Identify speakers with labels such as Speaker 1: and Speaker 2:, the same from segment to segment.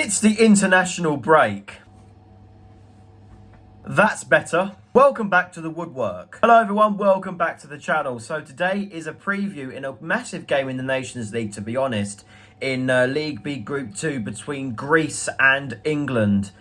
Speaker 1: It's the international break. That's better. Welcome back to the Woodwork. Hello everyone, welcome back to the channel. So today is a preview in a massive game in the Nations League, to be honest, in League B Group 2 between Greece and England.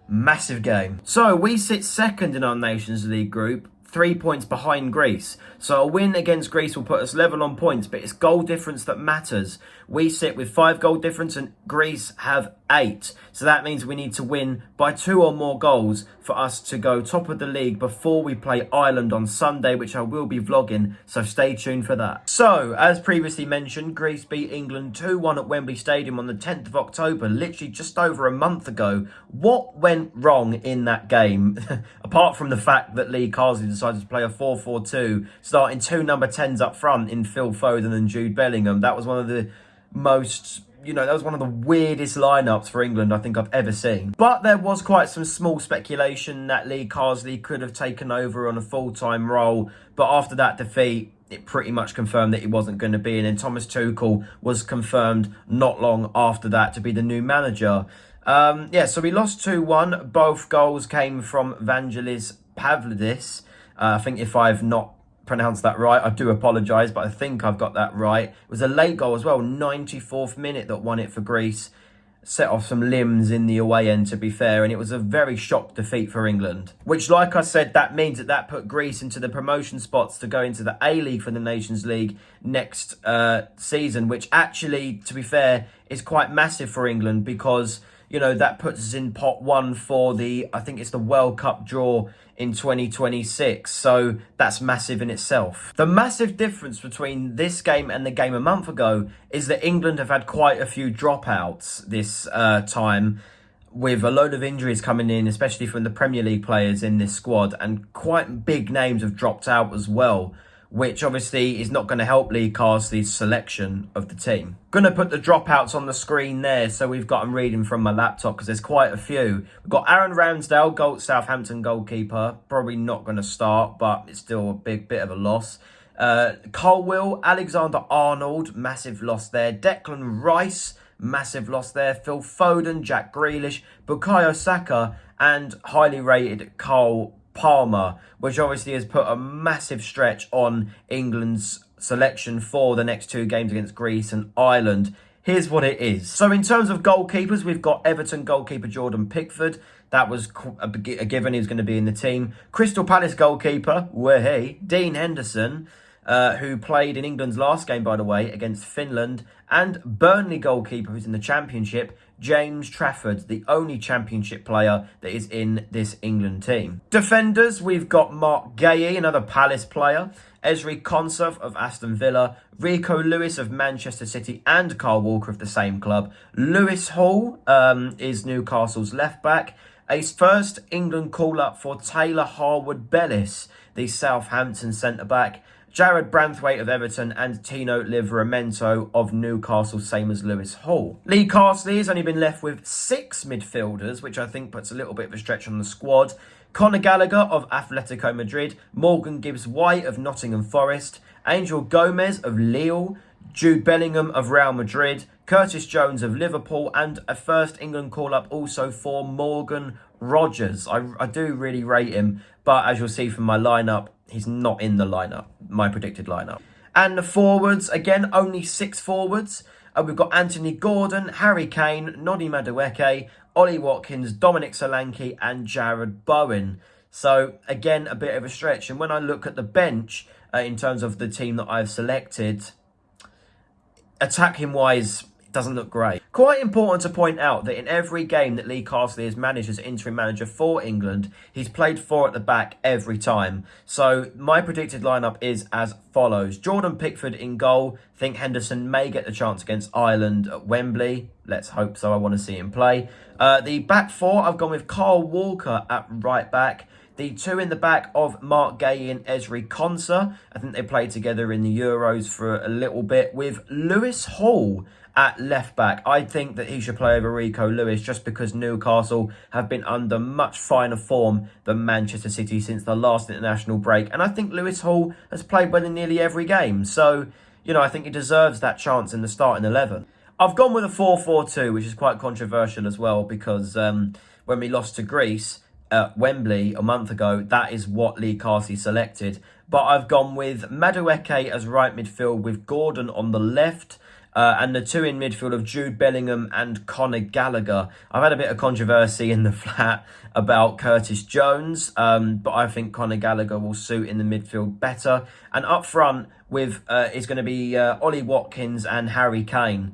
Speaker 1: Massive game. So we sit second in our Nations League group, 3 points behind Greece. So a win against Greece will put us level on points, but it's goal difference that matters. We sit with 5 goal difference and Greece have 8. So that means we need to win by 2 or more goals for us to go top of the league before we play Ireland on Sunday, which I will be vlogging, so stay tuned for that. So, as previously mentioned, Greece beat England 2-1 at Wembley Stadium on the 10th of October, literally just over a month ago. What went wrong in that game? Apart from the fact that Lee Carsley decided to play a 4-4-2, starting 2 number 10s up front in Phil Foden and Jude Bellingham. That was one of the most... that was one of the weirdest lineups for England I think I've ever seen. But there was quite some small speculation that Lee Carsley could have taken over on a full-time role. But after that defeat, it pretty much confirmed that he wasn't going to be. And then Thomas Tuchel was confirmed not long after that to be the new manager. So we lost 2-1. Both goals came from Vangelis Pavlidis. I think if I've not pronounced that right, I do apologise, but I think I've got that right. It was a late goal as well, 94th minute, that won it for Greece. Set off some limbs in the away end, to be fair, and it was a very shock defeat for England. Which, like I said, that means that put Greece into the promotion spots to go into the A-League for the Nations League next season, which actually, to be fair, is quite massive for England because... that puts us in pot 1 for I think it's the World Cup draw in 2026. So that's massive in itself. The massive difference between this game and the game a month ago is that England have had quite a few dropouts this time, with a load of injuries coming in, especially from the Premier League players in this squad, and quite big names have dropped out as well, which obviously is not going to help Lee Carsley's selection of the team. Going to put the dropouts on the screen there, so we've got them reading from my laptop because there's quite a few. We've got Aaron Ramsdale, Southampton goalkeeper, probably not going to start, but it's still a bit of a loss. Colwill, Alexander-Arnold, massive loss there. Declan Rice, massive loss there. Phil Foden, Jack Grealish, Bukayo Saka, and highly rated Cole Palmer, which obviously has put a massive stretch on England's selection for the next 2 games against Greece and Ireland. Here's what it is. So in terms of goalkeepers, we've got Everton goalkeeper Jordan Pickford. That was a given, he was going to be in the team. Crystal Palace goalkeeper, Dean Henderson, who played in England's last game, by the way, against Finland. And Burnley goalkeeper, who's in the Championship, James Trafford, the only Championship player that is in this England team. Defenders, we've got Mark Guéhi, another Palace player, Ezri Konsa of Aston Villa, Rico Lewis of Manchester City and Kyle Walker of the same club. Lewis Hall is Newcastle's left back. A first England call-up for Taylor Harwood-Bellis, the Southampton centre-back. Jarrad Branthwaite of Everton and Tino Livramento of Newcastle, same as Lewis Hall. Lee Carsley has only been left with 6 midfielders, which I think puts a little bit of a stretch on the squad. Conor Gallagher of Atletico Madrid, Morgan Gibbs-White of Nottingham Forest, Angel Gomez of Lille, Jude Bellingham of Real Madrid, Curtis Jones of Liverpool, and a first England call-up also for Morgan Rogers. I do really rate him, but as you'll see from my lineup, he's not in the lineup, my predicted lineup. And the forwards, again, only 6 forwards. We've got Anthony Gordon, Harry Kane, Noni Madueke, Ollie Watkins, Dominic Solanke, and Jarrod Bowen. So, again, a bit of a stretch. And when I look at the bench, in terms of the team that I've selected, attacking-wise, it doesn't look great. Quite important to point out that in every game that Lee Carsley has managed as interim manager for England, he's played 4 at the back every time. So my predicted lineup is as follows. Jordan Pickford in goal. Think Henderson may get the chance against Ireland at Wembley. Let's hope so. I want to see him play. The back 4, I've gone with Kyle Walker at right back. The 2 in the back of Mark Guéhi and Ezri Konsa. I think they played together in the Euros for a little bit, with Lewis Hall at left back. I think that he should play over Rico Lewis just because Newcastle have been under much finer form than Manchester City since the last international break. And I think Lewis Hall has played well in nearly every game. So, I think he deserves that chance in the starting 11. I've gone with a 4-4-2, which is quite controversial as well, because when we lost to Greece at Wembley a month ago, that is what Lee Carsley selected. But I've gone with Madueke as right midfield with Gordon on the left. And the two in midfield of Jude Bellingham and Conor Gallagher. I've had a bit of controversy in the flat about Curtis Jones, but I think Conor Gallagher will suit in the midfield better. And up front with is going to be Ollie Watkins and Harry Kane,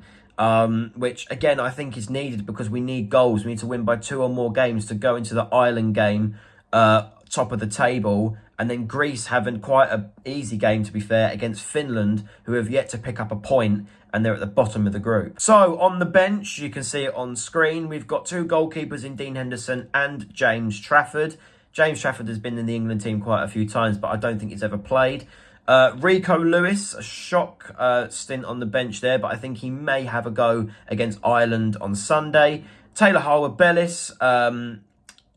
Speaker 1: which again I think is needed because we need goals. We need to win by 2 or more games to go into the Ireland game top of the table. And then Greece having quite an easy game, to be fair, against Finland, who have yet to pick up a point, and they're at the bottom of the group. So on the bench, you can see it on screen, we've got 2 goalkeepers in Dean Henderson and James Trafford. James Trafford has been in the England team quite a few times, but I don't think he's ever played. Rico Lewis, a shock stint on the bench there, but I think he may have a go against Ireland on Sunday. Taylor Harwood-Bellis,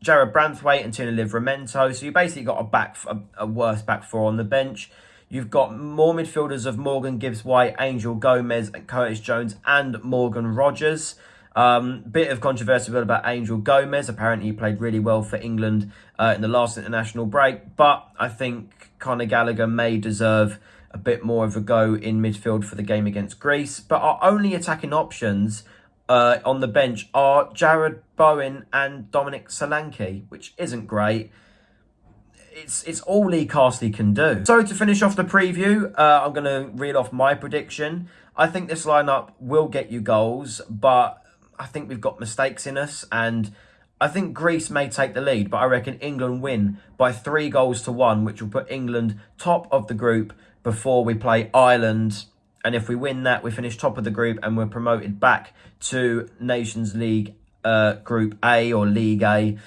Speaker 1: Jarrad Branthwaite and Tuna Livramento. So you basically got a worse back 4 on the bench. You've got more midfielders of Morgan Gibbs-White, Angel Gomez, and Curtis Jones, and Morgan Rogers. Bit of controversy about Angel Gomez. Apparently he played really well for England in the last international break. But I think Conor Gallagher may deserve a bit more of a go in midfield for the game against Greece. But our only attacking options on the bench are Jarrod Bowen and Dominic Solanke, which isn't great. It's all Lee Carsley can do. So to finish off the preview, I'm going to reel off my prediction. I think this lineup will get you goals, but I think we've got mistakes in us, and I think Greece may take the lead, but I reckon England win by 3-1, which will put England top of the group before we play Ireland. And if we win that, we finish top of the group and we're promoted back to Nations League Group A or League A,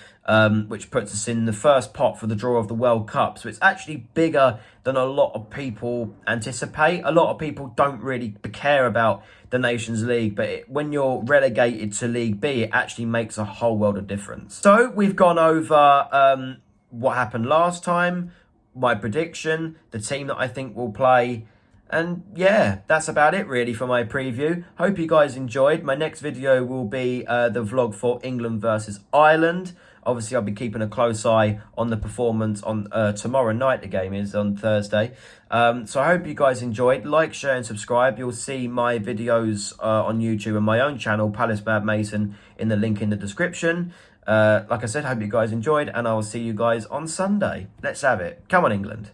Speaker 1: which puts us in the first pot for the draw of the World Cup. So it's actually bigger than a lot of people anticipate. A lot of people don't really care about the Nations League, but when you're relegated to League B, it actually makes a whole world of difference. So we've gone over what happened last time, my prediction, the team that I think will play. And yeah, that's about it really for my preview. Hope you guys enjoyed. My next video will be the vlog for England versus Ireland. Obviously, I'll be keeping a close eye on the performance on tomorrow night. The game is on Thursday. So I hope you guys enjoyed. Like, share and subscribe. You'll see my videos on YouTube and my own channel, Palace Bad Mason, in the link in the description. Like I said, hope you guys enjoyed, and I will see you guys on Sunday. Let's have it. Come on, England.